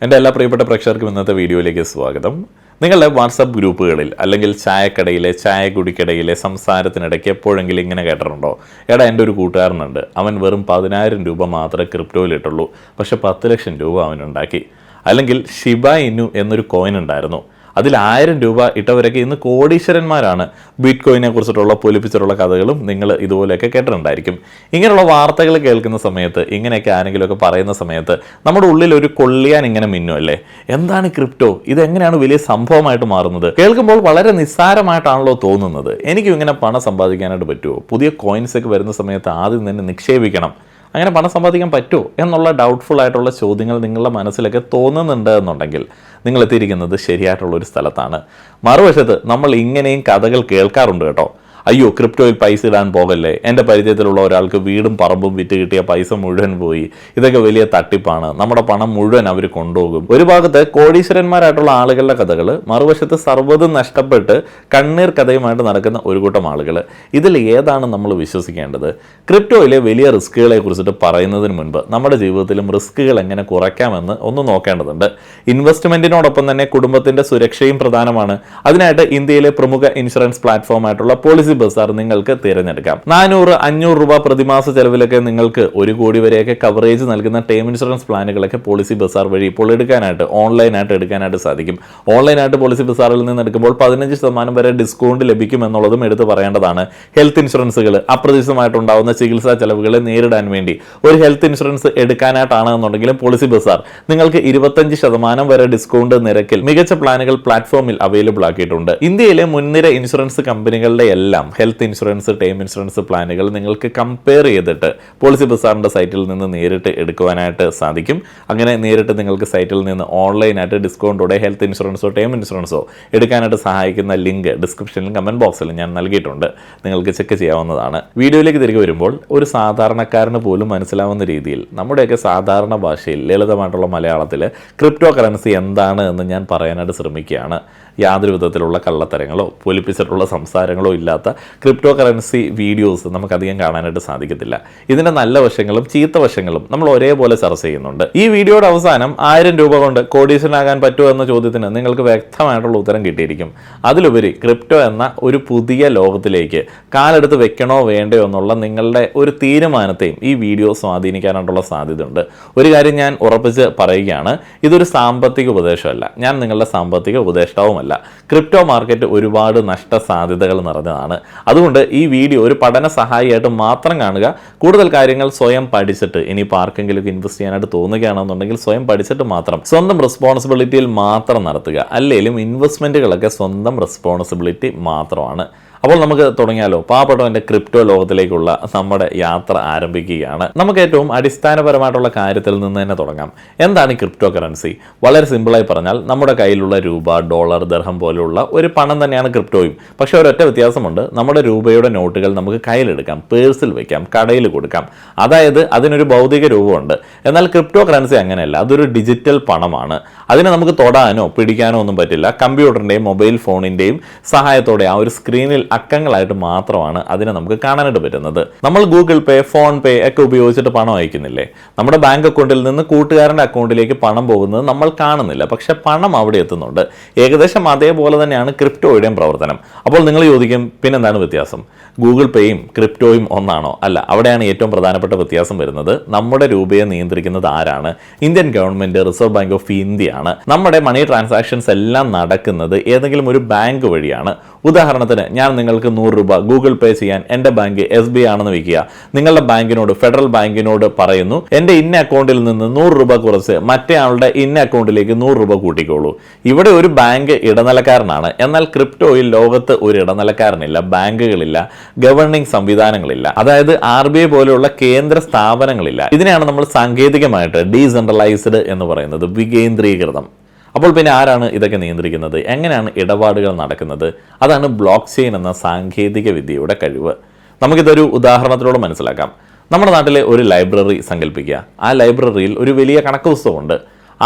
എൻ്റെ എല്ലാ പ്രിയപ്പെട്ട പ്രേക്ഷകർക്കും ഇന്നത്തെ വീഡിയോയിലേക്ക് സ്വാഗതം. നിങ്ങളുടെ വാട്സപ്പ് ഗ്രൂപ്പുകളിൽ അല്ലെങ്കിൽ ചായക്കടയിലെ ചായ കുടിക്കടയിലെ സംസാരത്തിനിടയ്ക്ക് എപ്പോഴെങ്കിലും ഇങ്ങനെ കേട്ടിട്ടുണ്ടോ? എടാ, എൻ്റെ ഒരു കൂട്ടുകാരനുണ്ട്, അവൻ വെറും 10,000 രൂപ മാത്രമേ ക്രിപ്റ്റോയിലിട്ടുള്ളൂ, പക്ഷെ 10 ലക്ഷം രൂപ അവനുണ്ടാക്കി. അല്ലെങ്കിൽ ഷിബ ഇനു എന്നൊരു കോയിൻ ഉണ്ടായിരുന്നു, അതിൽ 1000 രൂപ ഇട്ടവരൊക്കെ ഇന്ന് കോടീശ്വരന്മാരാണ്. ബിറ്റ് കോയിനെ കുറിച്ചിട്ടുള്ള പൊലിപ്പിച്ചിട്ടുള്ള കഥകളും നിങ്ങൾ ഇതുപോലെയൊക്കെ കേട്ടിട്ടുണ്ടായിരിക്കും. ഇങ്ങനെയുള്ള വാർത്തകൾ കേൾക്കുന്ന സമയത്ത്, ഇങ്ങനെയൊക്കെ ആരെങ്കിലുമൊക്കെ പറയുന്ന സമയത്ത് നമ്മുടെ ഉള്ളിൽ ഒരു കൊള്ളിയാൻ ഇങ്ങനെ മിന്നുമല്ലേ? എന്താണ് ക്രിപ്റ്റോ? ഇതെങ്ങനെയാണ് വലിയ സംഭവമായിട്ട് മാറുന്നത്? കേൾക്കുമ്പോൾ വളരെ നിസ്സാരമായിട്ടാണല്ലോ തോന്നുന്നത്. എനിക്കും ഇങ്ങനെ പണം സമ്പാദിക്കാനായിട്ട് പറ്റുമോ? പുതിയ കോയിൻസ് ഒക്കെ വരുന്ന സമയത്ത് ആദ്യം തന്നെ നിക്ഷേപിക്കണം, അങ്ങനെ പണം സമ്പാദിക്കാൻ പറ്റുമോ എന്നുള്ള ഡൗട്ട്ഫുൾ ആയിട്ടുള്ള ചോദ്യങ്ങൾ നിങ്ങളുടെ മനസ്സിലൊക്കെ തോന്നുന്നുണ്ട് എന്നുണ്ടെങ്കിൽ നിങ്ങൾ എത്തിയിരിക്കുന്നത് ശരിയായിട്ടുള്ളൊരു സ്ഥലത്താണ്. മറുവശത്ത് നമ്മൾ ഇങ്ങനെയും കഥകൾ കേൾക്കാറുണ്ട് കേട്ടോ. അയ്യോ, ക്രിപ്റ്റോയിൽ പൈസ ഇടാൻ പോകല്ലേ, എൻ്റെ പരിചയത്തിലുള്ള ഒരാൾക്ക് വീടും പറമ്പും വിറ്റ് കിട്ടിയ പൈസ മുഴുവൻ പോയി, ഇതൊക്കെ വലിയ തട്ടിപ്പാണ്, നമ്മുടെ പണം മുഴുവൻ അവർ കൊണ്ടുപോകും. ഒരു ഭാഗത്ത് കോടീശ്വരന്മാരായിട്ടുള്ള ആളുകളുടെ കഥകൾ, മറുവശത്ത് സർവ്വതും നഷ്ടപ്പെട്ട് കണ്ണീർ കഥയുമായിട്ട് നടക്കുന്ന ഒരു കൂട്ടം ആളുകൾ. ഇതിൽ ഏതാണ് നമ്മൾ വിശ്വസിക്കേണ്ടത്? ക്രിപ്റ്റോയിലെ വലിയ റിസ്കുകളെ കുറിച്ചിട്ട് പറയുന്നതിന് മുൻപ് നമ്മുടെ ജീവിതത്തിലും റിസ്കുകൾ എങ്ങനെ കുറയ്ക്കാമെന്ന് ഒന്ന് നോക്കേണ്ടതുണ്ട്. ഇൻവെസ്റ്റ്മെന്റിനോടൊപ്പം തന്നെ കുടുംബത്തിന്റെ സുരക്ഷയും പ്രധാനമാണ്. അതിനായിട്ട് ഇന്ത്യയിലെ പ്രമുഖ ഇൻഷുറൻസ് പ്ലാറ്റ്ഫോമായിട്ടുള്ള പോളിസി ബസാർ നിങ്ങൾക്ക് തിരഞ്ഞെടുക്കാം. 400-500 രൂപ പ്രതിമാസ ചെലവിലൊക്കെ നിങ്ങൾക്ക് 1 കോടി വരെയൊക്കെ കവറേജ് നൽകുന്ന ടേം ഇൻഷുറൻസ് പ്ലാനുകളൊക്കെ പോളിസി ബസാർ വഴി ഇപ്പോൾ എടുക്കാനായിട്ട് ഓൺലൈനായിട്ട് എടുക്കാനായിട്ട് സാധിക്കും. ഓൺലൈനായിട്ട് പോളിസി ബസാറിൽ നിന്ന് എടുക്കുമ്പോൾ 15% വരെ ഡിസ്കൗണ്ട് ലഭിക്കും എന്നുള്ളതും എടുത്തു പറയേണ്ടതാണ്. ഹെൽത്ത് ഇൻഷുറൻസുകൾ, അപ്രതീക്ഷിതമായിട്ടുണ്ടാവുന്ന ചികിത്സാ ചെലവുകളെ നേരിടാൻ വേണ്ടി ഒരു ഹെൽത്ത് ഇൻഷുറൻസ് എടുക്കാനായിട്ടാണ് എന്നുണ്ടെങ്കിലും പോളിസി ബസാർ നിങ്ങൾക്ക് 25% വരെ ഡിസ്കൗണ്ട് നിരക്കിൽ മികച്ച പ്ലാനുകൾ പ്ലാറ്റ്ഫോമിൽ അവൈലബിൾ ആക്കിയിട്ടുണ്ട്. ഇന്ത്യയിലെ മുൻനിര ഇൻഷുറൻസ് കമ്പനികളുടെ എല്ലാം ഹെൽത്ത് ഇൻഷുറൻസ്, ടേം ഇൻഷുറൻസ് പ്ലാനുകൾ നിങ്ങൾക്ക് കമ്പയർ ചെയ്തിട്ട് പോളിസി ബസാറിന്റെ സൈറ്റിൽ നിന്ന് നേരിട്ട് എടുക്കുവാനായിട്ട് സാധിക്കും. അങ്ങനെ നേരിട്ട് നിങ്ങൾക്ക് സൈറ്റിൽ നിന്ന് ഓൺലൈനായിട്ട് ഡിസ്കൗണ്ടോടെ ഹെൽത്ത് ഇൻഷുറൻസോ ടേം ഇൻഷുറൻസോ എടുക്കാനായിട്ട് സഹായിക്കുന്ന ലിങ്ക് ഡിസ്ക്രിപ്ഷനിലും കമന്റ് ബോക്സിലും ഞാൻ നൽകിയിട്ടുണ്ട്, നിങ്ങൾക്ക് ചെക്ക് ചെയ്യാവുന്നതാണ്. വീഡിയോയിലേക്ക് തിരികെ വരുമ്പോൾ, ഒരു സാധാരണക്കാരന് പോലും മനസ്സിലാവുന്ന രീതിയിൽ നമ്മുടെയൊക്കെ സാധാരണ ഭാഷയിൽ ലളിതമായിട്ടുള്ള മലയാളത്തിൽ ക്രിപ്റ്റോ കറൻസി എന്താണ് എന്ന് ഞാൻ പറയാനായിട്ട് ശ്രമിക്കുകയാണ്. യാതൊരു വിധത്തിലുള്ള കള്ളത്തരങ്ങളോ പൊലിപ്പിച്ചിട്ടുള്ള സംസാരങ്ങളോ ഇല്ലാത്ത ക്രിപ്റ്റോ കറൻസി വീഡിയോസ് നമുക്കധികം കാണാനായിട്ട് സാധിക്കത്തില്ല. ഇതിൻ്റെ നല്ല വശങ്ങളും ചീത്ത വശങ്ങളും നമ്മൾ ഒരേപോലെ ചർച്ച ചെയ്യുന്നുണ്ട്. ഈ വീഡിയോയുടെ അവസാനം 1000 രൂപ കൊണ്ട് കോടീശ്വരനാകാൻ പറ്റുമോ എന്ന ചോദ്യത്തിന് നിങ്ങൾക്ക് വ്യക്തമായിട്ടുള്ള ഉത്തരം കിട്ടിയിരിക്കും. അതിലുപരി ക്രിപ്റ്റോ എന്ന ഒരു പുതിയ ലോകത്തിലേക്ക് കാലെടുത്ത് വെക്കണോ വേണ്ടയോ എന്നുള്ള നിങ്ങളുടെ ഒരു തീരുമാനത്തെയും ഈ വീഡിയോ സ്വാധീനിക്കാനായിട്ടുള്ള സാധ്യതയുണ്ട്. ഒരു കാര്യം ഞാൻ ഉറപ്പിച്ച് പറയുകയാണ്, ഇതൊരു സാമ്പത്തിക ഉപദേശമല്ല, ഞാൻ നിങ്ങളുടെ സാമ്പത്തിക ഉപദേഷ്ടാവുമല്ല. ക്രിപ്റ്റോ മാർക്കറ്റ് ഒരുപാട് നഷ്ട സാധ്യതകൾ നിറഞ്ഞതാണ്. അതുകൊണ്ട് ഈ വീഡിയോ ഒരു പഠന സഹായിയായിട്ട് മാത്രം കാണുക. കൂടുതൽ കാര്യങ്ങൾ സ്വയം പഠിച്ചിട്ട്, ഇനി ആർക്കെങ്കിലും ഇൻവെസ്റ്റ് ചെയ്യാനായിട്ട് തോന്നുകയാണെന്നുണ്ടെങ്കിൽ സ്വയം പഠിച്ചിട്ട് മാത്രം സ്വന്തം റെസ്പോൺസിബിലിറ്റിയിൽ മാത്രം നടത്തുക. അല്ലെങ്കിലും ഇൻവെസ്റ്റ്മെന്റുകളൊക്കെ സ്വന്തം റെസ്പോൺസിബിലിറ്റി മാത്രമാണ്. അപ്പോൾ നമുക്ക് തുടങ്ങിയാലോ? പാവപ്പെട്ടവന്റെ ക്രിപ്റ്റോ ലോകത്തിലേക്കുള്ള നമ്മുടെ യാത്ര ആരംഭിക്കുകയാണ്. നമുക്ക് ഏറ്റവും അടിസ്ഥാനപരമായിട്ടുള്ള കാര്യത്തിൽ നിന്ന് തന്നെ തുടങ്ങാം. എന്താണ് ഈ ക്രിപ്റ്റോ കറൻസി? വളരെ സിമ്പിളായി പറഞ്ഞാൽ, നമ്മുടെ കയ്യിലുള്ള രൂപ, ഡോളർ, ദർഹം പോലുള്ള ഒരു പണം തന്നെയാണ് ക്രിപ്റ്റോയും. പക്ഷേ ഒരൊറ്റ വ്യത്യാസമുണ്ട്. നമ്മുടെ രൂപയുടെ നോട്ടുകൾ നമുക്ക് കയ്യിലെടുക്കാം, പേഴ്സിൽ വയ്ക്കാം, കടയിൽ കൊടുക്കാം. അതായത് അതിനൊരു ഭൗതിക രൂപമുണ്ട്. എന്നാൽ ക്രിപ്റ്റോ കറൻസി അങ്ങനെയല്ല, അതൊരു ഡിജിറ്റൽ പണമാണ്. അതിനെ നമുക്ക് തൊടാനോ പിടിക്കാനോ ഒന്നും പറ്റില്ല. കമ്പ്യൂട്ടറിൻ്റെയും മൊബൈൽ ഫോണിൻ്റെയും സഹായത്തോടെ ആ ഒരു സ്ക്രീനിൽ അക്കങ്ങളായിട്ട് മാത്രമാണ് അതിനെ നമുക്ക് കാണാനായിട്ട് പറ്റുന്നത്. നമ്മൾ ഗൂഗിൾ പേ, ഫോൺ പേ ഒക്കെ ഉപയോഗിച്ചിട്ട് പണം അയക്കുന്നില്ലേ? നമ്മുടെ ബാങ്ക് അക്കൗണ്ടിൽ നിന്ന് കൂട്ടുകാരൻ്റെ അക്കൗണ്ടിലേക്ക് പണം പോകുന്നത് നമ്മൾ കാണുന്നില്ല, പക്ഷെ പണം അവിടെ എത്തുന്നുണ്ട്. ഏകദേശം അതേപോലെ തന്നെയാണ് ക്രിപ്റ്റോയുടെയും പ്രവർത്തനം. അപ്പോൾ നിങ്ങൾ ചോദിക്കും, പിന്നെന്താണ് വ്യത്യാസം? ഗൂഗിൾ പേയും ക്രിപ്റ്റോയും ഒന്നാണോ? അല്ല, അവിടെയാണ് ഏറ്റവും പ്രധാനപ്പെട്ട വ്യത്യാസം വരുന്നത്. നമ്മുടെ രൂപയെ നിയന്ത്രിക്കുന്നത് ആരാണ്? Indian government, reserve bank of ഇന്ത്യയാണ്. നമ്മുടെ മണി ട്രാൻസാക്ഷൻസ് എല്ലാം നടക്കുന്നത് ഏതെങ്കിലും ഒരു ബാങ്ക് വഴിയാണ്. ഉദാഹരണത്തിന്, ഞാൻ നിങ്ങൾക്ക് 100 രൂപ ഗൂഗിൾ പേ ചെയ്യാൻ എൻ്റെ ബാങ്ക് SBI ആണെന്ന് വയ്ക്കുക. നിങ്ങളുടെ ബാങ്കിനോട്, ഫെഡറൽ ബാങ്കിനോട് പറയുന്നു, എൻ്റെ ഇന്ന അക്കൗണ്ടിൽ നിന്ന് 100 രൂപ കുറച്ച് മറ്റേ ആളുടെ ഇന്ന അക്കൗണ്ടിലേക്ക് 100 രൂപ കൂട്ടിക്കോളൂ. ഇവിടെ ഒരു ബാങ്ക് ഇടനിലക്കാരനാണ്. എന്നാൽ ക്രിപ്റ്റോയിൽ ലോകത്ത് ഒരു ഇടനിലക്കാരനില്ല, ബാങ്കുകളില്ല, ഗവർണിംഗ് സംവിധാനങ്ങളില്ല. അതായത് RBI പോലെയുള്ള കേന്ദ്ര സ്ഥാപനങ്ങളില്ല. ഇതിനെയാണ് നമ്മൾ സാങ്കേതികമായിട്ട് ഡീസെൻട്രലൈസ്ഡ് എന്ന് പറയുന്നത്, വികേന്ദ്രീകൃതം. അപ്പോൾ പിന്നെ ആരാണ് ഇതൊക്കെ നിയന്ത്രിക്കുന്നത്? എങ്ങനെയാണ് ഇടപാടുകൾ നടക്കുന്നത്? അതാണ് ബ്ലോക്ക് ചെയിൻ എന്ന സാങ്കേതിക വിദ്യയുടെ കഴിവ്. നമുക്കിതൊരു ഉദാഹരണത്തിലൂടെ മനസ്സിലാക്കാം. നമ്മുടെ നാട്ടിലെ ഒരു ലൈബ്രറി സങ്കല്പിക്കുക. ആ ലൈബ്രറിയിൽ ഒരു വലിയ കണക്ക് പുസ്തകമുണ്ട്.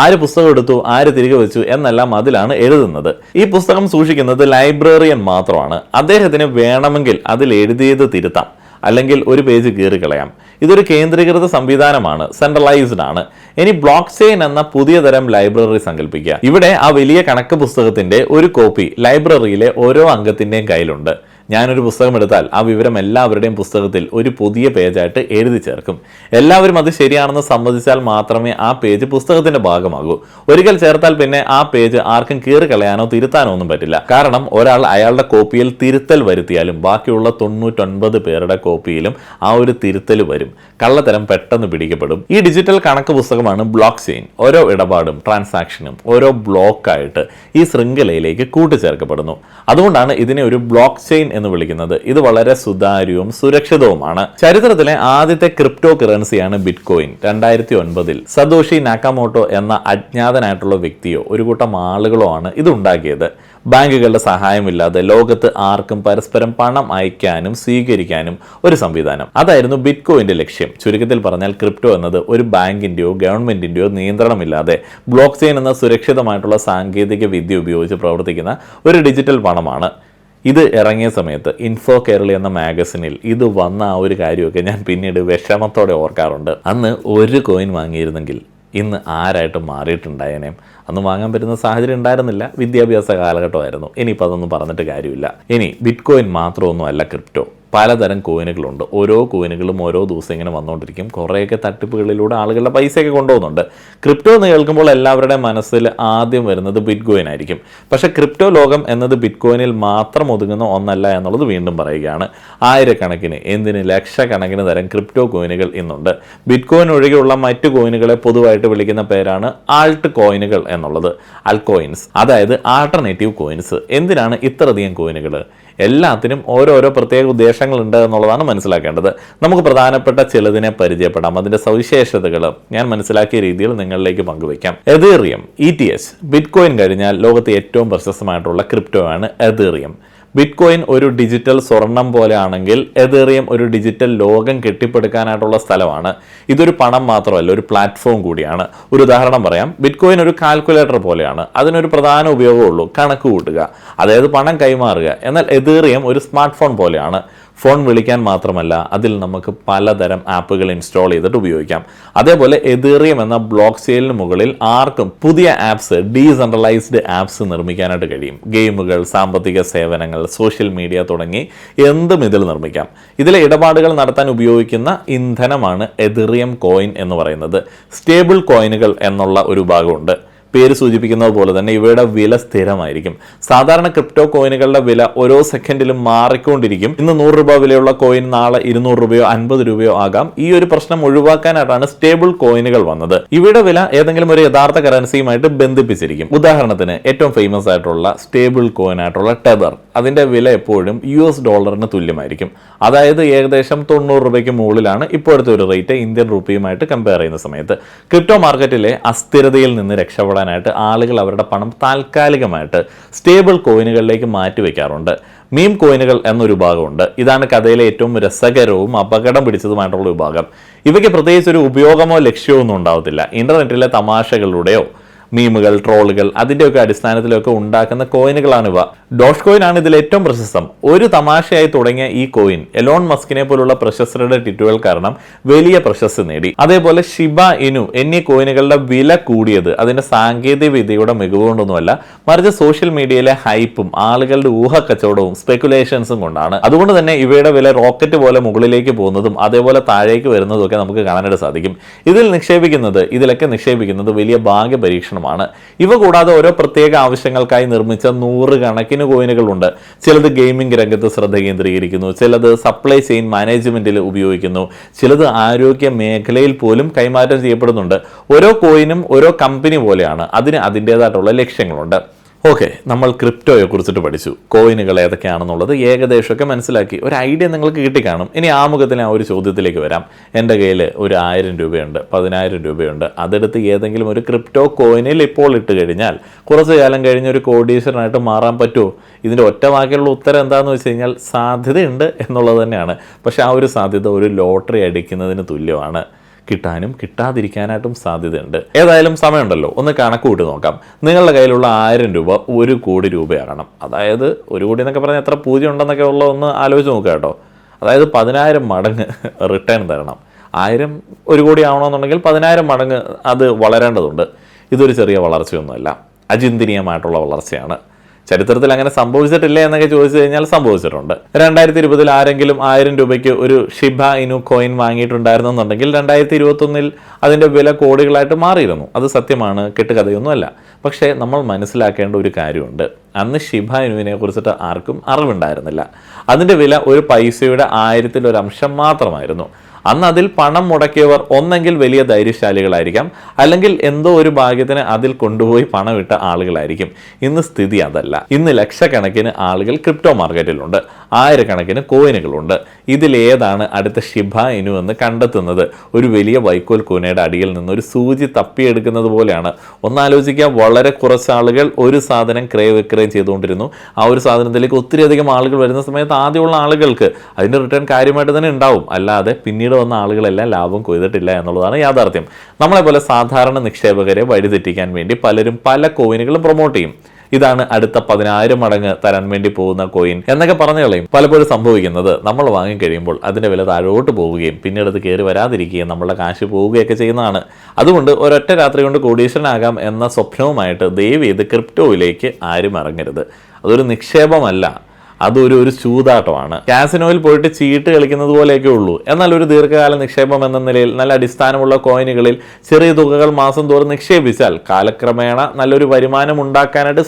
ആര് പുസ്തകം എടുത്തു, ആര് തിരികെ വെച്ചു എന്നെല്ലാം അതിലാണ് എഴുതുന്നത്. ഈ പുസ്തകം സൂക്ഷിക്കുന്നത് ലൈബ്രറിയൻ മാത്രമാണ്. അദ്ദേഹത്തിന് വേണമെങ്കിൽ അതിൽ എഴുതിയത് തിരുത്താം, അല്ലെങ്കിൽ ഒരു പേജ് കീറിക്കളയാം. ഇതൊരു കേന്ദ്രീകൃത സംവിധാനമാണ്, സെൻട്രലൈസ്ഡ് ആണ്. ഇനി ബ്ലോക്ക് ചെയിൻ എന്ന പുതിയ തരം ലൈബ്രറി സങ്കല്പിക്കുക. ഇവിടെ ആ വലിയ കണക്ക് പുസ്തകത്തിന്റെ ഒരു കോപ്പി ലൈബ്രറിയിലെ ഓരോ അംഗത്തിന്റെയും കയ്യിലുണ്ട്. ഞാനൊരു പുസ്തകം എടുത്താൽ ആ വിവരം എല്ലാവരുടെയും പുസ്തകത്തിൽ ഒരു പുതിയ പേജായിട്ട് എഴുതി ചേർക്കും. എല്ലാവരും അത് ശരിയാണെന്ന് സമ്മതിച്ചാൽ മാത്രമേ ആ പേജ് പുസ്തകത്തിന്റെ ഭാഗമാകൂ. ഒരിക്കൽ ചേർത്താൽ പിന്നെ ആ പേജ് ആർക്കും കീറിക്കളയാനോ തിരുത്താനോ ഒന്നും പറ്റില്ല. കാരണം ഒരാൾ അയാളുടെ കോപ്പിയിൽ തിരുത്തൽ വരുത്തിയാലും ബാക്കിയുള്ള 99 പേരുടെ കോപ്പിയിലും ആ ഒരു തിരുത്തൽ വരും. കള്ളത്തരം പെട്ടെന്ന് പിടിക്കപ്പെടും. ഈ ഡിജിറ്റൽ കണക്ക് പുസ്തകമാണ് ബ്ലോക്ക് ചെയിൻ. ഓരോ ഇടപാടും ട്രാൻസാക്ഷനും ഓരോ ബ്ലോക്കായിട്ട് ഈ ശൃംഖലയിലേക്ക് കൂട്ടിച്ചേർക്കപ്പെടുന്നു. അതുകൊണ്ടാണ് ഇതിനെ ഒരു ബ്ലോക്ക് ചെയിൻ എന്ന് വിളിക്കുന്നത്. ഇത് വളരെ സുതാര്യവും സുരക്ഷിതവുമാണ്. ചരിത്രത്തിലെ ആദ്യത്തെ ക്രിപ്റ്റോ കറൻസിയാണ് ബിറ്റ്കോയിൻ. 2009 സതോഷി നാക്കാമോട്ടോ എന്ന അജ്ഞാതനായിട്ടുള്ള വ്യക്തിയോ ഒരു കൂട്ടം ആളുകളോ ആണ് ഇത് ഉണ്ടാക്കിയത്. ബാങ്കുകളുടെ സഹായമില്ലാതെ ലോകത്ത് ആർക്കും പരസ്പരം പണം അയക്കാനും സ്വീകരിക്കാനും ഒരു സംവിധാനം. അതായിരുന്നു ബിറ്റ്കോയിന്റെ ലക്ഷ്യം. ചുരുക്കത്തിൽ പറഞ്ഞാൽ ക്രിപ്റ്റോ എന്നത് ഒരു ബാങ്കിന്റെയോ ഗവൺമെന്റിന്റെയോ നിയന്ത്രണമില്ലാതെ ബ്ലോക്ക് ചെയിൻ എന്ന സുരക്ഷിതമായിട്ടുള്ള സാങ്കേതിക വിദ്യ ഉപയോഗിച്ച് പ്രവർത്തിക്കുന്ന ഒരു ഡിജിറ്റൽ പണമാണ്. ഇത് ഇറങ്ങിയ സമയത്ത് ഇൻഫോ കേരളി എന്ന മാഗസിനിൽ ഇത് വന്ന ആ ഒരു കാര്യമൊക്കെ ഞാൻ പിന്നീട് വിഷമത്തോടെ ഓർക്കാറുണ്ട്. അന്ന് ഒരു കോയിൻ വാങ്ങിയിരുന്നെങ്കിൽ ഇന്ന് ആരായിട്ടും മാറിയിട്ടുണ്ടായേനേം. അന്ന് വാങ്ങാൻ പറ്റുന്ന സാഹചര്യം ഉണ്ടായിരുന്നില്ല, വിദ്യാഭ്യാസ കാലഘട്ടമായിരുന്നു. ഇനിയിപ്പോൾ അതൊന്നും പറഞ്ഞിട്ട് കാര്യമില്ല. ഇനി ബിറ്റ്കോയിൻ മാത്രമൊന്നും അല്ല ക്രിപ്റ്റോ. പലതരം കോയിനുകളുണ്ട്. ഓരോ കോയിനുകളും ഓരോ ദിവസം ഇങ്ങനെ വന്നുകൊണ്ടിരിക്കും. കുറേയൊക്കെ തട്ടിപ്പുകളിലൂടെ ആളുകളുടെ പൈസയൊക്കെ കൊണ്ടുപോകുന്നുണ്ട്. ക്രിപ്റ്റോ എന്ന് കേൾക്കുമ്പോൾ എല്ലാവരുടെയും മനസ്സിൽ ആദ്യം വരുന്നത് ബിറ്റ്കോയിൻ ആയിരിക്കും. പക്ഷേ ക്രിപ്റ്റോ ലോകം എന്നത് ബിറ്റ്കോയിനിൽ മാത്രം ഒതുങ്ങുന്ന ഒന്നല്ല എന്നുള്ളത് വീണ്ടും പറയുകയാണ്. ആയിരക്കണക്കിന്, എന്തിന് ലക്ഷക്കണക്കിന് തരം ക്രിപ്റ്റോ കോയിനുകൾ ഇന്നുണ്ട്. ബിറ്റ്കോയിൻ ഒഴികെയുള്ള മറ്റു കോയിനുകളെ പൊതുവായിട്ട് വിളിക്കുന്ന പേരാണ് ആൾട്ട് കോയിനുകൾ എന്നുള്ളത്. അൽകോയിൻസ്, അതായത് ആൾട്ടർനേറ്റീവ് കോയിൻസ്. എന്തിനാണ് ഇത്രയധികം കോയിനുകൾ? എല്ലാത്തിനും ഓരോരോ പ്രത്യേക ഉദ്ദേശങ്ങളുണ്ട് എന്നുള്ളതാണ് മനസ്സിലാക്കേണ്ടത്. നമുക്ക് പ്രധാനപ്പെട്ട ചിലതിനെ പരിചയപ്പെടാം. അതിന്റെ സവിശേഷതകൾ ഞാൻ മനസ്സിലാക്കിയ രീതിയിൽ നിങ്ങളിലേക്ക് പങ്കുവയ്ക്കാം. എതേറിയം, ETH, ബിറ്റ്കോയിൻ കഴിഞ്ഞാൽ ലോകത്തെ ഏറ്റവും പ്രശസ്തമായിട്ടുള്ള ക്രിപ്റ്റോ ആണ് എതേറിയം. ബിറ്റ്കോയിൻ ഒരു ഡിജിറ്റൽ സ്വർണം പോലെ ആണെങ്കിൽ എതേറിയം ഒരു ഡിജിറ്റൽ ലോകം കെട്ടിപ്പടുക്കാനായിട്ടുള്ള സ്ഥലമാണ്. ഇതൊരു പണം മാത്രമല്ല, ഒരു പ്ലാറ്റ്ഫോം കൂടിയാണ്. ഒരു ഉദാഹരണം പറയാം. ബിറ്റ്കോയിൻ ഒരു കാൽക്കുലേറ്റർ പോലെയാണ്. അതിനൊരു പ്രധാന ഉപയോഗമുള്ളൂ, കണക്ക് കൂട്ടുക, അതായത് പണം കൈമാറുക. എന്നാൽ എതേറിയം ഒരു സ്മാർട്ട് ഫോൺ പോലെയാണ്. ഫോൺ വിളിക്കാൻ മാത്രമല്ല, അതിൽ നമുക്ക് പലതരം ആപ്പുകൾ ഇൻസ്റ്റാൾ ചെയ്തിട്ട് ഉപയോഗിക്കാം. അതേപോലെ എതേറിയം എന്ന ബ്ലോക്ക് ചെയിനിന് മുകളിൽ ആർക്കും പുതിയ ആപ്സ്, ഡീസെൻട്രലൈസ്ഡ് ആപ്സ് നിർമ്മിക്കാനായിട്ട് കഴിയും. ഗെയിമുകൾ, സാമ്പത്തിക സേവനങ്ങൾ, സോഷ്യൽ മീഡിയ തുടങ്ങി എന്തും ഇതിൽ നിർമ്മിക്കാം. ഇതിലെ ഇടപാടുകൾ നടത്താൻ ഉപയോഗിക്കുന്ന ഇന്ധനമാണ് എതേറിയം കോയിൻ എന്ന് പറയുന്നത്. സ്റ്റേബിൾ കോയിനുകൾ എന്നുള്ള ഒരു ഭാഗമുണ്ട്. പേര് സൂചിപ്പിക്കുന്നത് പോലെ തന്നെ ഇവയുടെ വില സ്ഥിരമായിരിക്കും. സാധാരണ ക്രിപ്റ്റോ കോയിനുകളുടെ വില ഓരോ സെക്കൻഡിലും മാറിക്കൊണ്ടിരിക്കും. ഇന്ന് 100 രൂപ വിലയുള്ള കോയിൻ നാളെ 200 രൂപയോ 50 രൂപയോ ആകാം. ഈ ഒരു പ്രശ്നം ഒഴിവാക്കാനായിട്ടാണ് സ്റ്റേബിൾ കോയിനുകൾ വന്നത്. ഇവയുടെ വില ഏതെങ്കിലും ഒരു യഥാർത്ഥ കറൻസിയുമായിട്ട് ബന്ധിപ്പിച്ചിരിക്കും. ഉദാഹരണത്തിന് ഏറ്റവും ഫേമസ് ആയിട്ടുള്ള സ്റ്റേബിൾ കോയിൻ ആയിട്ടുള്ള ടെതർ, അതിന്റെ വില എപ്പോഴും $US തുല്യമായിരിക്കും. അതായത് ഏകദേശം 90 രൂപയ്ക്ക് മുകളിലാണ് ഇപ്പോഴത്തെ ഒരു റേറ്റ് ഇന്ത്യൻ റുപ്പിയുമായിട്ട് കമ്പയർ ചെയ്യുന്ന സമയത്ത്. ക്രിപ്റ്റോ മാർക്കറ്റിലെ അസ്ഥിരതയിൽ നിന്ന് രക്ഷപ്പെടാൻ ആളുകൾ അവരുടെ പണം താൽക്കാലികമായിട്ട് സ്റ്റേബിൾ കോയിനുകളിലേക്ക് മാറ്റിവെക്കാറുണ്ട്. മീം കോയിനുകൾ എന്നൊരു ഭാഗമുണ്ട്. ഇതാണ് കഥയിലെ ഏറ്റവും രസകരവും അപകടം പിടിച്ചതുമായിട്ടുള്ള വിഭാഗം. ഇവയ്ക്ക് പ്രത്യേകിച്ച് ഒരു ഉപയോഗമോ ലക്ഷ്യമോ ഒന്നും ഉണ്ടാവത്തില്ല. ഇന്റർനെറ്റിലെ തമാശകളുടെയോ മീമുകൾ, ട്രോളുകൾ, അതിൻ്റെയൊക്കെ അടിസ്ഥാനത്തിലൊക്കെ ഉണ്ടാക്കുന്ന കോയിനുകളാണിവ. ഡോഷ് കോയിൻ ആണ് ഇതിൽ ഏറ്റവും പ്രശസ്തം. ഒരു തമാശയായി തുടങ്ങിയ ഈ കോയിൻ എലോൺ മസ്കിനെ പോലുള്ള പ്രശസ്തരുടെ ട്വീറ്റുകൾ കാരണം വലിയ പ്രശസ്തി നേടി. അതേപോലെ ഷിബ ഇനു എന്നീ കോയിനുകളുടെ വില കൂടിയത് അതിന്റെ സാങ്കേതിക വിദ്യയുടെ മികവ് കൊണ്ടൊന്നുമല്ല, മറിച്ച് സോഷ്യൽ മീഡിയയിലെ ഹൈപ്പും ആളുകളുടെ ഊഹക്കച്ചവടവും സ്പെക്കുലേഷൻസും കൊണ്ടാണ്. അതുകൊണ്ട് തന്നെ ഇവയുടെ വില റോക്കറ്റ് പോലെ മുകളിലേക്ക് പോകുന്നതും അതേപോലെ താഴേക്ക് വരുന്നതും ഒക്കെ നമുക്ക് കാണാനായിട്ട് സാധിക്കും. ഇതിലൊക്കെ നിക്ഷേപിക്കുന്നത് വലിയ ഭാഗ്യ പരീക്ഷണം. ഇവ കൂടാതെ ഓരോ പ്രത്യേക ആവശ്യങ്ങൾക്കായി നിർമ്മിച്ച 100 കണക്കിന് കോയിനുകളുണ്ട്. ചിലത് ഗെയിമിംഗ് രംഗത്ത് ശ്രദ്ധ കേന്ദ്രീകരിക്കുന്നു, ചിലത് സപ്ലൈ ചെയിൻ മാനേജ്മെന്റിൽ ഉപയോഗിക്കുന്നു, ചിലത് ആരോഗ്യ മേഖലയിൽ പോലും കൈമാറ്റം ചെയ്യപ്പെടുന്നുണ്ട്. ഓരോ കോയിനും ഓരോ കമ്പനി പോലെയാണ്. അതിന് അതിൻ്റെതായിട്ടുള്ള ലക്ഷ്യങ്ങളുണ്ട്. ഓക്കെ, നമ്മൾ ക്രിപ്റ്റോയെ കുറിച്ചിട്ട് പഠിച്ചു. കോയിനുകൾ ഏതൊക്കെയാണെന്നുള്ളത് ഏകദേശമൊക്കെ മനസ്സിലാക്കി. ഒരു ഐഡിയ നിങ്ങൾക്ക് കിട്ടിക്കാണും. ഇനി ആമുഖത്തിന് ആ ഒരു ചോദ്യത്തിലേക്ക് വരാം. എൻ്റെ കയ്യിൽ ഒരു 1000 രൂപയുണ്ട്, 10,000 രൂപയുണ്ട്. അതെടുത്ത് ഏതെങ്കിലും ഒരു ക്രിപ്റ്റോ കോയിനിൽ ഇപ്പോൾ ഇട്ട് കഴിഞ്ഞാൽ കുറച്ച് കാലം കഴിഞ്ഞ് ഒരു കോടീശ്വരനായിട്ട് മാറാൻ പറ്റുമോ? ഇതിൻ്റെ ഒറ്റ വാക്കിയുള്ള ഉത്തരം എന്താണെന്ന് വെച്ച് കഴിഞ്ഞാൽ സാധ്യതയുണ്ട് എന്നുള്ളത് തന്നെയാണ്. പക്ഷേ ആ ഒരു സാധ്യത ഒരു ലോട്ടറി അടിക്കുന്നതിന് തുല്യമാണ്. കിട്ടാനും കിട്ടാതിരിക്കാനായിട്ടും സാധ്യതയുണ്ട്. ഏതായാലും സമയമുണ്ടല്ലോ, ഒന്ന് കണക്ക് കൂട്ടി നോക്കാം. നിങ്ങളുടെ കയ്യിലുള്ള 1000 രൂപ 1 കോടി രൂപയാകണം. അതായത് 1 കോടി എന്നൊക്കെ പറഞ്ഞാൽ എത്ര പൂജ്യം ഉണ്ടെന്നൊക്കെ ഉള്ള ഒന്ന് ആലോചിച്ച് നോക്കുക കേട്ടോ. അതായത് 10,000 മടങ്ങ് റിട്ടേൺ തരണം. 1000 1 കോടി ആവണമെന്നുണ്ടെങ്കിൽ 10,000 മടങ്ങ് അത് വളരേണ്ടതുണ്ട്. ഇതൊരു ചെറിയ വളർച്ചയൊന്നുമല്ല, അചിന്തനീയമായിട്ടുള്ള വളർച്ചയാണ്. ചരിത്രത്തിൽ അങ്ങനെ സംഭവിച്ചിട്ടില്ല എന്നൊക്കെ ചോദിച്ചു കഴിഞ്ഞാൽ സംഭവിച്ചിട്ടുണ്ട്. 2020 ആരെങ്കിലും 1000 രൂപയ്ക്ക് ഒരു ഷിബ ഇനു കോയിൻ വാങ്ങിയിട്ടുണ്ടായിരുന്നെന്നുണ്ടെങ്കിൽ 2021 അതിൻ്റെ വില കോടികളായിട്ട് മാറിയിരുന്നു. അത് സത്യമാണ്, കെട്ടുകഥയൊന്നുമല്ല. പക്ഷേ നമ്മൾ മനസ്സിലാക്കേണ്ട ഒരു കാര്യമുണ്ട്, അന്ന് ഷിബ ഇനുവിനെ കുറിച്ചിട്ട് ആർക്കും അറിവുണ്ടായിരുന്നില്ല. അതിൻ്റെ വില ഒരു പൈസയുടെ 1000-ൽ 1 അംശം മാത്രമായിരുന്നു. അന്ന് അതിൽ പണം മുടക്കിയവർ ഒന്നെങ്കിൽ വലിയ ധൈര്യശാലികളായിരിക്കാം, അല്ലെങ്കിൽ എന്തോ ഒരു ഭാഗ്യത്തിന് അതിൽ കൊണ്ടുപോയി പണം ഇട്ട ആളുകളായിരിക്കും. ഇന്ന് സ്ഥിതി അതല്ല. ഇന്ന് ലക്ഷക്കണക്കിന് ആളുകൾ ക്രിപ്റ്റോ മാർക്കറ്റിലുണ്ട്, 1000-കണക്കിന് കോയിനുകളുണ്ട്. ഇതിലേതാണ് അടുത്ത ഷിബ ഇനു എന്ന് കണ്ടെത്തുന്നത് ഒരു വലിയ വൈക്കോൽ കൂനയുടെ അടിയിൽ നിന്ന് ഒരു സൂചി തപ്പിയെടുക്കുന്നത് പോലെയാണ്. ഒന്നാലോചിക്കുക, വളരെ കുറച്ച് ആളുകൾ ഒരു സാധനം ക്രയവിക്രയം ചെയ്തുകൊണ്ടിരുന്നു. ആ ഒരു സാധനത്തിലേക്ക് ഒത്തിരിയധികം ആളുകൾ വരുന്ന സമയത്ത് ആദ്യമുള്ള ആളുകൾക്ക് അതിൻ്റെ റിട്ടേൺ കാര്യമായിട്ട് തന്നെ ഉണ്ടാവും. അല്ലാതെ പിന്നീട് വന്ന ആളുകളെല്ലാം ലാഭം കൊയ്തിട്ടില്ല എന്നുള്ളതാണ് യാഥാർത്ഥ്യം. നമ്മളെപ്പോലെ സാധാരണ നിക്ഷേപകരെ വഴിതെറ്റിക്കാൻ വേണ്ടി പലരും പല കോയിനുകളും പ്രൊമോട്ട് ചെയ്യും. ഇതാണ് അടുത്ത 10,000 മടങ്ങ് തരാൻ വേണ്ടി പോകുന്ന കോയിൻ എന്നൊക്കെ പറഞ്ഞു കളയും. പലപ്പോഴും സംഭവിക്കുന്നത്, നമ്മൾ വാങ്ങിക്കഴിയുമ്പോൾ അതിൻ്റെ വില താഴോട്ട് പോവുകയും പിന്നീട് അത് കയറി വരാതിരിക്കുകയും നമ്മളുടെ കാശ് പോവുകയൊക്കെ ചെയ്യുന്നതാണ്. അതുകൊണ്ട് ഒരൊറ്റ രാത്രി കൊണ്ട് കോടീശ്വരനാകാം എന്ന സ്വപ്നവുമായിട്ട് ദയവ് ചെയ്ത് ക്രിപ്റ്റോയിലേക്ക് ആരും ഇറങ്ങരുത്. അതൊരു നിക്ഷേപമല്ല, അതൊരു ചൂതാട്ടമാണ്. കാസിനോയിൽ പോയിട്ട് ചീട്ട് കളിക്കുന്നത് പോലെയൊക്കെ ഉള്ളൂ. എന്നാൽ ഒരു ദീർഘകാല നിക്ഷേപം എന്ന നിലയിൽ നല്ല അടിസ്ഥാനമുള്ള കോയിനുകളിൽ ചെറിയ തുകകൾ മാസം തോറും നിക്ഷേപിച്ചാൽ കാലക്രമേണ നല്ലൊരു വരുമാനം ഉണ്ടാക്കാനായിട്ട്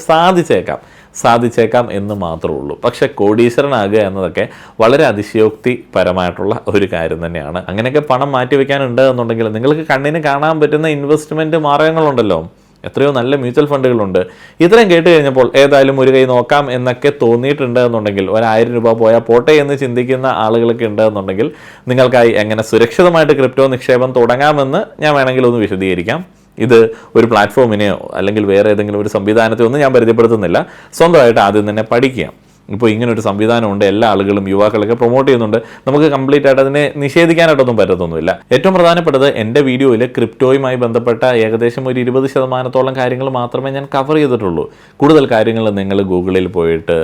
സാധിച്ചേക്കാം എന്ന് മാത്രമേ ഉള്ളൂ. പക്ഷെ കോടീശ്വരനാകുക എന്നതൊക്കെ വളരെ അതിശയോക്തിപരമായിട്ടുള്ള ഒരു കാര്യം തന്നെയാണ്. അങ്ങനെയൊക്കെ പണം മാറ്റിവെക്കാനുണ്ട് എന്നുണ്ടെങ്കിൽ നിങ്ങൾക്ക് കണ്ണിന് കാണാൻ പറ്റുന്ന ഇൻവെസ്റ്റ്മെൻറ്റ് മാർഗങ്ങളുണ്ടല്ലോ, എത്രയോ നല്ല മ്യൂച്വൽ ഫണ്ടുകളുണ്ട്. ഇത്രയും കേട്ട് കഴിഞ്ഞപ്പോൾ ഏതായാലും ഒരു കൈ നോക്കാം എന്നൊക്കെ തോന്നിയിട്ടുണ്ട് എന്നുണ്ടെങ്കിൽ, 1000 രൂപ പോയാൽ പോട്ടെ എന്ന് ചിന്തിക്കുന്ന ആളുകളൊക്കെ ഉണ്ട് എന്നുണ്ടെങ്കിൽ, നിങ്ങൾക്കായി എങ്ങനെ സുരക്ഷിതമായിട്ട് ക്രിപ്റ്റോ നിക്ഷേപം തുടങ്ങാമെന്ന് ഞാൻ വേണമെങ്കിൽ ഒന്ന് വിശദീകരിക്കാം. ഇത് ഒരു പ്ലാറ്റ്ഫോമിനെയോ അല്ലെങ്കിൽ വേറെ ഏതെങ്കിലും ഒരു സംവിധാനത്തെയോ ഒന്നും ഞാൻ പരിചയപ്പെടുത്തുന്നില്ല. സ്വന്തമായിട്ട് ആദ്യം തന്നെ പഠിക്കുക. ഇപ്പോൾ ഇങ്ങനൊരു സംവിധാനമുണ്ട്, എല്ലാ ആളുകളും യുവാക്കളൊക്കെ പ്രൊമോട്ട് ചെയ്യുന്നുണ്ട്. നമുക്ക് കംപ്ലീറ്റ് ആയിട്ട് അതിനെ നിഷേധിക്കാനായിട്ടൊന്നും പറ്റത്തൊന്നുമില്ല. ഏറ്റവും പ്രധാനപ്പെട്ടത്, എൻ്റെ വീഡിയോയിൽ ക്രിപ്റ്റോയുമായി ബന്ധപ്പെട്ട ഏകദേശം ഒരു 20% കാര്യങ്ങൾ മാത്രമേ ഞാൻ കവർ ചെയ്തിട്ടുള്ളൂ. കൂടുതൽ കാര്യങ്ങൾ നിങ്ങൾ ഗൂഗിളിൽ പോയിട്ട്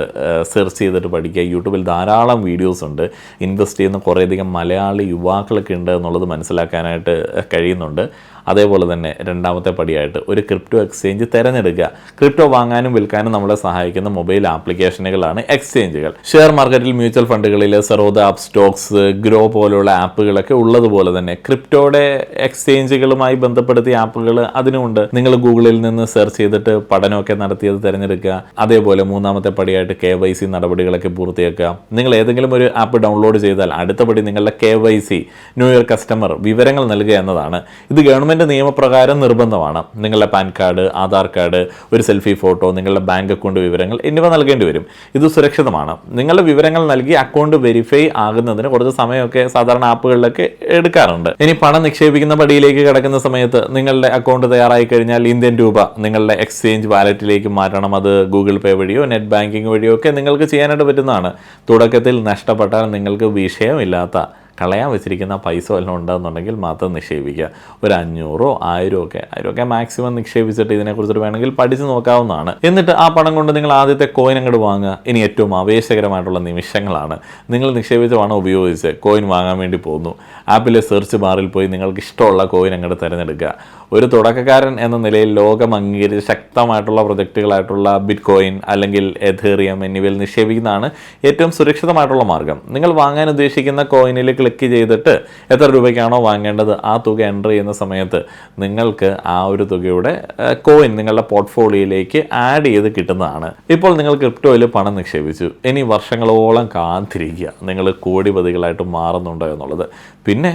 സെർച്ച് ചെയ്തിട്ട് പഠിക്കുക. യൂട്യൂബിൽ ധാരാളം വീഡിയോസ് ഉണ്ട്. ഇൻവെസ്റ്റ് ചെയ്യുന്ന കുറേയധികം മലയാളി യുവാക്കളൊക്കെ ഉണ്ട് എന്നുള്ളത് മനസ്സിലാക്കാനായിട്ട് കഴിയുന്നുണ്ട്. അതേപോലെ തന്നെ രണ്ടാമത്തെ പടിയായിട്ട് ഒരു ക്രിപ്റ്റോ എക്സ്ചേഞ്ച് തിരഞ്ഞെടുക്കുക. ക്രിപ്റ്റോ വാങ്ങാനും വിൽക്കാനും നമ്മളെ സഹായിക്കുന്ന മൊബൈൽ ആപ്ലിക്കേഷനുകളാണ് എക്സ്ചേഞ്ചുകൾ. ഷെയർ മാർക്കറ്റിൽ മ്യൂച്വൽ ഫണ്ടുകളിൽ സറോദ ആപ്പ് സ്റ്റോക്സ്, ഗ്രോ പോലുള്ള ആപ്പുകളൊക്കെ ഉള്ളതുപോലെ തന്നെ ക്രിപ്റ്റോയുടെ എക്സ്ചേഞ്ചുകളുമായി ബന്ധപ്പെടുത്തിയ ആപ്പുകൾ അതിനുമുണ്ട്. നിങ്ങൾ ഗൂഗിളിൽ നിന്ന് സെർച്ച് ചെയ്തിട്ട് പഠനമൊക്കെ നടത്തിയത് തിരഞ്ഞെടുക്കുക. അതേപോലെ മൂന്നാമത്തെ പടിയായിട്ട് KYC നടപടികളൊക്കെ പൂർത്തിയാക്കുക. നിങ്ങൾ ഏതെങ്കിലും ഒരു ആപ്പ് ഡൗൺലോഡ് ചെയ്താൽ അടുത്ത പടി നിങ്ങളുടെ KYC ന്യൂ ഇയർ കസ്റ്റമർ വിവരങ്ങൾ നൽകുക എന്നതാണ്. ഇത് ഗവൺമെൻറ് നിയമപ്രകാരം നിർബന്ധമാണ്. നിങ്ങളുടെ പാൻ കാർഡ്, ആധാർ കാർഡ്, ഒരു സെൽഫി ഫോട്ടോ, നിങ്ങളുടെ ബാങ്ക് അക്കൗണ്ട് വിവരങ്ങൾ എന്നിവ നൽകേണ്ടി വരും. ഇത് സുരക്ഷിതമാണ്. നിങ്ങളുടെ വിവരങ്ങൾ നൽകി അക്കൗണ്ട് വെരിഫൈ ആകുന്നതിന് കുറച്ച് സമയമൊക്കെ സാധാരണ ആപ്പുകളിലൊക്കെ എടുക്കാറുണ്ട്. ഇനി പണം നിക്ഷേപിക്കുന്ന പടിയിലേക്ക് കിടക്കുന്ന സമയത്ത് നിങ്ങളുടെ അക്കൗണ്ട് തയ്യാറായി കഴിഞ്ഞാൽ ഇന്ത്യൻ രൂപ നിങ്ങളുടെ എക്സ്ചേഞ്ച് വാലറ്റിലേക്ക് മാറ്റണം. അത് ഗൂഗിൾ പേ വഴിയോ നെറ്റ് ബാങ്കിങ് വഴിയോ ഒക്കെ നിങ്ങൾക്ക് ചെയ്യാനായിട്ട് പറ്റുന്നതാണ്. തുടക്കത്തിൽ നഷ്ടപ്പെട്ടാൽ നിങ്ങൾക്ക് വിഷയമില്ലാത്ത കളയാൻ വെച്ചിരിക്കുന്ന പൈസ വല്ലതും ഉണ്ടെന്നുണ്ടെങ്കിൽ മാത്രം നിക്ഷേപിക്കുക. ഒരു 500 1000 ഒക്കെ മാക്സിമം നിക്ഷേപിച്ചിട്ട് ഇതിനെക്കുറിച്ചിട്ട് വേണമെങ്കിൽ പഠിച്ച് നോക്കാവുന്നതാണ്. എന്നിട്ട് ആ പണം കൊണ്ട് നിങ്ങൾ ആദ്യത്തെ കോയിൻ അങ്ങോട്ട് വാങ്ങുക. ഇനി ഏറ്റവും ആവേശകരമായിട്ടുള്ള നിമിഷങ്ങളാണ്. നിങ്ങൾ നിക്ഷേപിച്ച പണം ഉപയോഗിച്ച് കോയിൻ വാങ്ങാൻ വേണ്ടി പോകുന്നു. ആപ്പിലെ സെർച്ച് ബാറിൽ പോയി നിങ്ങൾക്ക് ഇഷ്ടമുള്ള കോയിൻ അങ്ങോട്ട് തിരഞ്ഞെടുക്കുക. ഒരു തുടക്കക്കാരൻ എന്ന നിലയിൽ ലോകം അംഗീകരിച്ച ശക്തമായിട്ടുള്ള പ്രൊജക്റ്റുകളായിട്ടുള്ള ബിറ്റ് കോയിൻ അല്ലെങ്കിൽ എഥേറിയം എന്നിവയിൽ നിക്ഷേപിക്കുന്നതാണ് ഏറ്റവും സുരക്ഷിതമായിട്ടുള്ള മാർഗം. നിങ്ങൾ വാങ്ങാൻ ഉദ്ദേശിക്കുന്ന കോയിനിൽ ക്ലിക്ക് ചെയ്തിട്ട് എത്ര രൂപയ്ക്കാണോ വാങ്ങേണ്ടത് ആ തുക എൻ്റർ ചെയ്യുന്ന സമയത്ത് നിങ്ങൾക്ക് ആ ഒരു തുകയുടെ കോയിൻ നിങ്ങളുടെ പോർട്ട്ഫോളിയോയിലേക്ക് ആഡ് ചെയ്ത് കിട്ടുന്നതാണ്. ഇപ്പോൾ നിങ്ങൾ ക്രിപ്റ്റോയിൽ പണം നിക്ഷേപിച്ചു. ഇനി വർഷങ്ങളോളം കാത്തിരിക്കുക നിങ്ങൾ കോടിപതികളായിട്ട് മാറുന്നുണ്ടോ എന്നുള്ളത്. പിന്നെ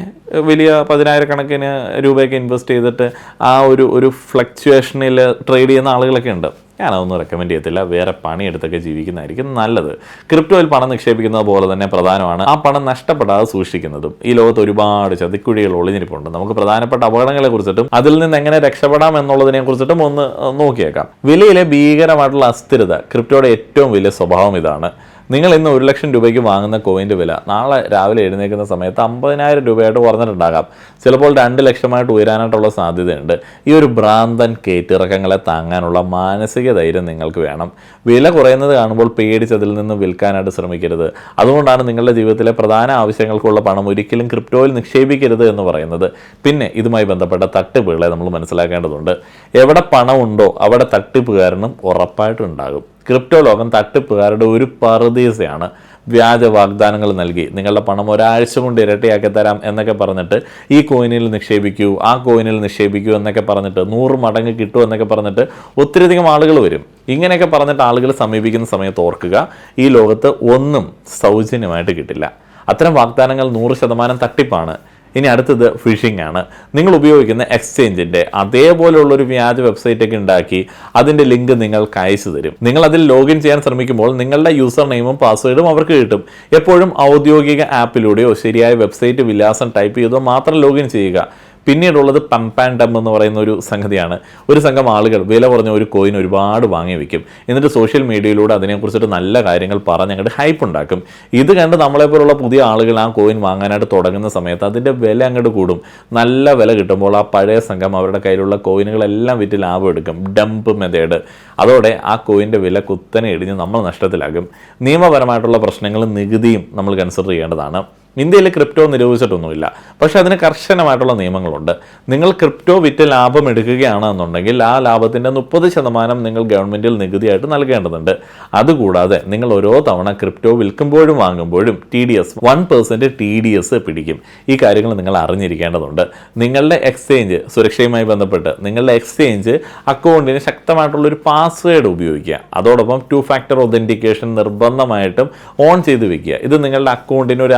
വലിയ 10,000-കണക്കിന് രൂപയൊക്കെ ഇൻവെസ്റ്റ് ചെയ്തിട്ട് ആ ഒരു ഫ്ലക്ച്വേഷനിൽ ട്രേഡ് ചെയ്യുന്ന ആളുകളൊക്കെ ഉണ്ട്. ഞാനതൊന്നും റെക്കമെൻഡ് ചെയ്യത്തില്ല. വേറെ പണിയെടുത്തൊക്കെ ജീവിക്കുന്നതായിരിക്കും നല്ലത്. ക്രിപ്റ്റോയിൽ പണം നിക്ഷേപിക്കുന്നത് പോലെ തന്നെ പ്രധാനമാണ് ആ പണം നഷ്ടപ്പെടാതെ സൂക്ഷിക്കുന്നതും. ഈ ലോകത്ത് ഒരുപാട് ചതിക്കുഴികൾ ഒളിഞ്ഞിരിപ്പുണ്ട്. നമുക്ക് പ്രധാനപ്പെട്ട അപകടങ്ങളെ കുറിച്ചിട്ടും അതിൽ നിന്ന് എങ്ങനെ രക്ഷപ്പെടാം എന്നുള്ളതിനെ കുറിച്ചിട്ടും ഒന്ന് നോക്കിയേക്കാം. വിലയിലെ ഭീകരമായിട്ടുള്ള അസ്ഥിരത ക്രിപ്റ്റോയുടെ ഏറ്റവും വലിയ സ്വഭാവം ഇതാണ്. നിങ്ങൾ ഇന്ന് 1 ലക്ഷം രൂപയ്ക്ക് വാങ്ങുന്ന കോയിൻ്റെ വില നാളെ രാവിലെ എഴുന്നേൽക്കുന്ന സമയത്ത് 50,000 രൂപയായിട്ട് കുറഞ്ഞിട്ടുണ്ടാകാം. ചിലപ്പോൾ 2 ലക്ഷമായിട്ട് ഉയരാനായിട്ടുള്ള സാധ്യതയുണ്ട്. ഈ ഒരു ഭ്രാന്തൻ കയറ്റിറക്കങ്ങളെ താങ്ങാനുള്ള മാനസിക ധൈര്യം നിങ്ങൾക്ക് വേണം. വില കുറയുന്നത് കാണുമ്പോൾ പേടിച്ചതിൽ നിന്ന് വിൽക്കാനായിട്ട് ശ്രമിക്കരുത്. അതുകൊണ്ടാണ് നിങ്ങളുടെ ജീവിതത്തിലെ പ്രധാന ആവശ്യങ്ങൾക്കുള്ള പണം ഒരിക്കലും ക്രിപ്റ്റോയിൽ നിക്ഷേപിക്കരുത് എന്ന് പറയുന്നത്. പിന്നെ ഇതുമായി ബന്ധപ്പെട്ട തട്ടിപ്പുകളെ നമ്മൾ മനസ്സിലാക്കേണ്ടതുണ്ട്. എവിടെ പണമുണ്ടോ അവിടെ തട്ടിപ്പുകാരനും ഉറപ്പായിട്ടും ഉണ്ടാകും. ക്രിപ്റ്റോ ലോകം തട്ടിപ്പുകാരുടെ ഒരു പറുദീസയാണ്. വ്യാജ വാഗ്ദാനങ്ങൾ നൽകി നിങ്ങളുടെ പണം ഒരാഴ്ച കൊണ്ട് ഇരട്ടിയാക്കി തരാം എന്നൊക്കെ പറഞ്ഞിട്ട് ഈ കോയിനിൽ നിക്ഷേപിക്കൂ, ആ കോയിനിൽ നിക്ഷേപിക്കൂ എന്നൊക്കെ പറഞ്ഞിട്ട് 100 മടങ്ങ് കിട്ടും എന്നൊക്കെ പറഞ്ഞിട്ട് ഒത്തിരിയധികം ആളുകൾ വരും. ഇങ്ങനെയൊക്കെ പറഞ്ഞിട്ട് ആളുകൾ സമീപിക്കുന്ന സമയത്ത് ഓർക്കുക, ഈ ലോകത്ത് ഒന്നും സൗജന്യമായിട്ട് കിട്ടില്ല. അത്തരം വാഗ്ദാനങ്ങൾ 100% തട്ടിപ്പാണ്. ഇനി അടുത്തത് ഫിഷിംഗ് ആണ്. നിങ്ങൾ ഉപയോഗിക്കുന്ന എക്സ്ചേഞ്ചിൻ്റെ അതേപോലെയുള്ളൊരു വ്യാജ വെബ്സൈറ്റൊക്കെ ഉണ്ടാക്കി അതിൻ്റെ ലിങ്ക് നിങ്ങൾക്ക് അയച്ചു തരും. നിങ്ങൾ അതിൽ ലോഗിൻ ചെയ്യാൻ ശ്രമിക്കുമ്പോൾ നിങ്ങളുടെ യൂസർ നെയിമും പാസ്വേഡും അവർക്ക് കിട്ടും. എപ്പോഴും ഔദ്യോഗിക ആപ്പിലൂടെയോ ശരിയായ വെബ്സൈറ്റ് വിലാസം ടൈപ്പ് ചെയ്തോ മാത്രം ലോഗിൻ ചെയ്യുക. പിന്നീടുള്ളത് പമ്പ് ആൻഡ് ഡംപ് എന്ന് പറയുന്ന ഒരു സംഗതിയാണ്. ഒരു സംഘം ആളുകൾ വില കുറഞ്ഞ ഒരു കോയിൻ ഒരുപാട് വാങ്ങി വയ്ക്കും. എന്നിട്ട് സോഷ്യൽ മീഡിയയിലൂടെ അതിനെക്കുറിച്ചിട്ട് നല്ല കാര്യങ്ങൾ പറഞ്ഞ് അങ്ങോട്ട് ഹൈപ്പ് ഉണ്ടാക്കും. ഇത് കണ്ട് നമ്മളെപ്പോലുള്ള പുതിയ ആളുകൾ ആ കോയിൻ വാങ്ങാനായിട്ട് തുടങ്ങുന്ന സമയത്ത് അതിൻ്റെ വില അങ്ങോട്ട് കൂടും. നല്ല വില കിട്ടുമ്പോൾ ആ പഴയ സംഘം അവരുടെ കയ്യിലുള്ള കോയിനുകളെല്ലാം വിറ്റ് ലാഭം എടുക്കും. Dump method. അതോടെ ആ കോയിൻ്റെ വില കുത്തനെ ഇടിഞ്ഞ് നമ്മൾ നഷ്ടത്തിലാകും. നിയമപരമായിട്ടുള്ള പ്രശ്നങ്ങളും നികുതിയും നമ്മൾ കൺസിഡർ ചെയ്യേണ്ടതാണ്. ഇന്ത്യയിൽ ക്രിപ്റ്റോ നിരോധിച്ചിട്ടൊന്നുമില്ല, പക്ഷേ അതിന് കർശനമായിട്ടുള്ള നിയമങ്ങളുണ്ട്. നിങ്ങൾ ക്രിപ്റ്റോ വിറ്റ് ലാഭം എടുക്കുകയാണെന്നുണ്ടെങ്കിൽ ആ ലാഭത്തിൻ്റെ 30% നിങ്ങൾ ഗവൺമെൻറ്റിൽ നികുതിയായിട്ട് നൽകേണ്ടതുണ്ട്. അതുകൂടാതെ നിങ്ങൾ ഓരോ തവണ ക്രിപ്റ്റോ വിൽക്കുമ്പോഴും വാങ്ങുമ്പോഴും TDS 1% TDS പിടിക്കും. ഈ കാര്യങ്ങൾ നിങ്ങൾ അറിഞ്ഞിരിക്കേണ്ടതുണ്ട്. നിങ്ങളുടെ എക്സ്ചേഞ്ച് സുരക്ഷയുമായി ബന്ധപ്പെട്ട് നിങ്ങളുടെ എക്സ്ചേഞ്ച് അക്കൗണ്ടിന് ശക്തമായിട്ടുള്ളൊരു പാസ്വേഡ് ഉപയോഗിക്കുക. അതോടൊപ്പം 2 ഫാക്ടർ ഒതൻറ്റിക്കേഷൻ നിർബന്ധമായിട്ടും ഓൺ ചെയ്ത് വെക്കുക. ഇത് നിങ്ങളുടെ അക്കൗണ്ടിന് ഒരു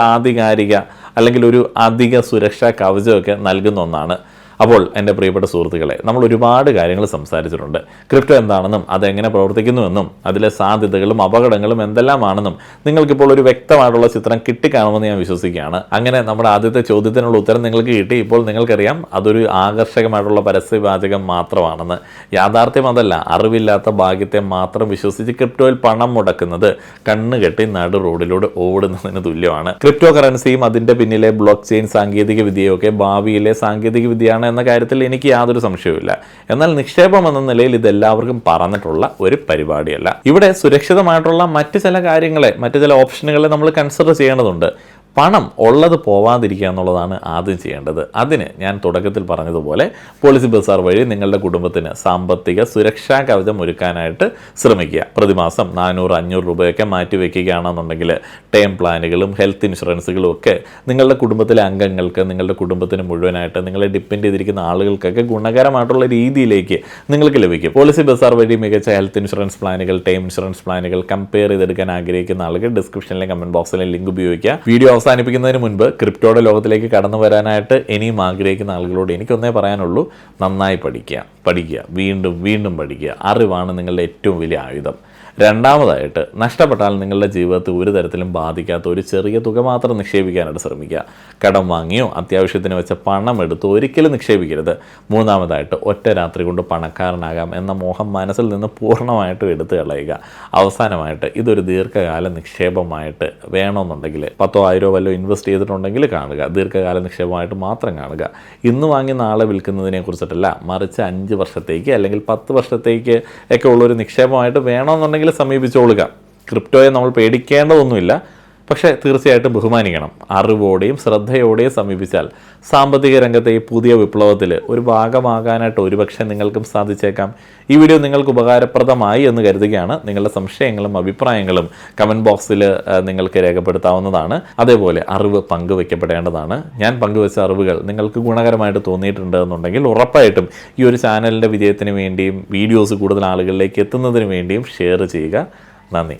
അല്ലെങ്കിൽ ഒരു അധിക സുരക്ഷാ കവചമൊക്കെ നൽകുന്ന ഒന്നാണ്. അപ്പോൾ എൻ്റെ പ്രിയപ്പെട്ട സുഹൃത്തുക്കളെ, നമ്മൾ ഒരുപാട് കാര്യങ്ങൾ സംസാരിച്ചിട്ടുണ്ട്. ക്രിപ്റ്റോ എന്താണെന്നും അതെങ്ങനെ പ്രവർത്തിക്കുന്നുവെന്നും അതിലെ സാധ്യതകളും അപകടങ്ങളും എന്തെല്ലാമാണെന്നും നിങ്ങൾക്കിപ്പോൾ ഒരു വ്യക്തമായിട്ടുള്ള ചിത്രം കിട്ടിക്കാണുമെന്ന് ഞാൻ വിശ്വസിക്കുകയാണ്. അങ്ങനെ നമ്മുടെ ആദ്യത്തെ ചോദ്യത്തിനുള്ള ഉത്തരം നിങ്ങൾക്ക് കിട്ടി. ഇപ്പോൾ നിങ്ങൾക്കറിയാം അതൊരു ആകർഷകമായിട്ടുള്ള പരസ്യവാചകം മാത്രമാണെന്ന്. യാഥാർത്ഥ്യം അതല്ല. അറിവില്ലാത്ത ഭാഗ്യത്തെ മാത്രം വിശ്വസിച്ച് ക്രിപ്റ്റോയിൽ പണം മുടക്കുന്നത് കണ്ണുകെട്ടി നടു റോഡിലൂടെ ഓടുന്നതിന് തുല്യമാണ്. ക്രിപ്റ്റോ കറൻസിയും അതിൻ്റെ പിന്നിലെ ബ്ലോക്ക് ചെയിൻ സാങ്കേതിക വിദ്യയൊക്കെ ഭാവിയിലെ സാങ്കേതിക വിദ്യയാണ് എന്ന കാര്യത്തിൽ എനിക്ക് യാതൊരു സംശയവുമില്ല. എന്നാൽ നിക്ഷേപം എന്ന നിലയിൽ ഇതെല്ലാവർക്കും പറഞ്ഞിട്ടുള്ള ഒരു പരിപാടിയല്ല. ഇവിടെ സുരക്ഷിതമായിട്ടുള്ള മറ്റ് ചില ഓപ്ഷനുകളെ നമ്മൾ കൺസിഡർ ചെയ്യേണ്ടതുണ്ട്. പണം ഉള്ളത് പോവാതിരിക്കുക എന്നുള്ളതാണ് ആദ്യം ചെയ്യേണ്ടത്. അതിന് ഞാൻ തുടക്കത്തിൽ പറഞ്ഞതുപോലെ പോളിസി ബസാർ വഴി നിങ്ങളുടെ കുടുംബത്തിന് സാമ്പത്തിക സുരക്ഷാ കവചം ഒരുക്കാനായിട്ട് ശ്രമിക്കുക. പ്രതിമാസം 400-500 രൂപയൊക്കെ മാറ്റി വയ്ക്കുകയാണെന്നുണ്ടെങ്കിൽ ടേം പ്ലാനുകളും ഹെൽത്ത് ഇൻഷുറൻസുകളും ഒക്കെ നിങ്ങളുടെ കുടുംബത്തിലെ അംഗങ്ങൾക്ക്, നിങ്ങളുടെ കുടുംബത്തിന് മുഴുവനായിട്ട് നിങ്ങളെ ഡിപ്പെൻഡ് ചെയ്തിരിക്കുന്ന ആളുകൾക്കൊക്കെ ഗുണകരമായിട്ടുള്ള രീതിയിലേക്ക് നിങ്ങൾക്ക് ലഭിക്കും. പോളിസി ബസാർ വഴി മികച്ച ഹെൽത്ത് ഇൻഷുറൻസ് പ്ലാനുകൾ, ടേം ഇൻഷുറൻസ് പ്ലാനുകൾ കമ്പയർ ചെയ്തെടുക്കാൻ ആഗ്രഹിക്കുന്ന ആളുകൾ ഡിസ്ക്രിപ്ഷനിലെ കമൻറ്റ് ബോക്സിലെ ലിങ്ക് ഉപയോഗിക്കുക. വീഡിയോ അവസാനിപ്പിക്കുന്നതിന് മുൻപ് ക്രിപ്റ്റോയുടെ ലോകത്തിലേക്ക് കടന്നു വരാനായിട്ട് ഇനിയും ആഗ്രഹിക്കുന്ന ആളുകളോട് എനിക്കൊന്നേ പറയാനുള്ളൂ, നന്നായി പഠിക്കുക, വീണ്ടും പഠിക്കുക. അറിവാണ് നിങ്ങളുടെ ഏറ്റവും വലിയ ആയുധം. രണ്ടാമതായിട്ട്, നഷ്ടപ്പെട്ടാൽ നിങ്ങളുടെ ജീവിതത്തിൽ ഒരു തരത്തിലും ബാധിക്കാത്ത ഒരു ചെറിയ തുക മാത്രം നിക്ഷേപിക്കാനായിട്ട് ശ്രമിക്കുക. കടം വാങ്ങിയോ അത്യാവശ്യത്തിന് വെച്ച പണം എടുത്ത് ഒരിക്കലും നിക്ഷേപിക്കരുത്. മൂന്നാമതായിട്ട്, ഒറ്റ രാത്രി കൊണ്ട് പണക്കാരനാകാം എന്ന മോഹം മനസ്സിൽ നിന്ന് പൂർണ്ണമായിട്ടും എടുത്തു കളയുക. അവസാനമായിട്ട്, ഇതൊരു ദീർഘകാല നിക്ഷേപമായിട്ട് വേണമെന്നുണ്ടെങ്കിൽ 10,000 വല്ലതും ഇൻവെസ്റ്റ് ചെയ്തിട്ടുണ്ടെങ്കിൽ കാണുക. ദീർഘകാല നിക്ഷേപമായിട്ട് മാത്രം കാണുക. ഇന്ന് വാങ്ങി നാളെ വിൽക്കുന്നതിനെ കുറിച്ചിട്ടല്ല, മറിച്ച് 5 വർഷത്തേക്ക് അല്ലെങ്കിൽ 10 വർഷത്തേക്ക് ഒക്കെ ഉള്ളൊരു നിക്ഷേപമായിട്ട് വേണമെന്നുണ്ടെങ്കിൽ സമീപിച്ചോളുക. ക്രിപ്റ്റോയെ നമ്മൾ പേടിക്കേണ്ടതൊന്നുമില്ല, പക്ഷേ തീർച്ചയായിട്ടും ബഹുമാനിക്കണം. അറിവോടെയും ശ്രദ്ധയോടെയും സമീപിച്ചാൽ സാമ്പത്തിക രംഗത്തെ ഈ പുതിയ വിപ്ലവത്തിൽ ഒരു ഭാഗമാകാനായിട്ട് ഒരുപക്ഷെ നിങ്ങൾക്കും സാധിച്ചേക്കാം. ഈ വീഡിയോ നിങ്ങൾക്ക് ഉപകാരപ്രദമായി എന്ന് കരുതുകയാണ്. നിങ്ങളുടെ സംശയങ്ങളും അഭിപ്രായങ്ങളും കമൻറ്റ് ബോക്സിൽ നിങ്ങൾക്ക് രേഖപ്പെടുത്താവുന്നതാണ്. അതേപോലെ അറിവ് പങ്കുവയ്ക്കപ്പെടേണ്ടതാണ്. ഞാൻ പങ്കുവച്ച അറിവുകൾ നിങ്ങൾക്ക് ഗുണകരമായിട്ട് തോന്നിയിട്ടുണ്ട് എന്നുണ്ടെങ്കിൽ ഉറപ്പായിട്ടും ഈ ഒരു ചാനലിൻ്റെ വിജയത്തിന് വേണ്ടിയും വീഡിയോസ് കൂടുതൽ ആളുകളിലേക്ക് എത്തുന്നതിന് വേണ്ടിയും ഷെയർ ചെയ്യുക. നന്ദി.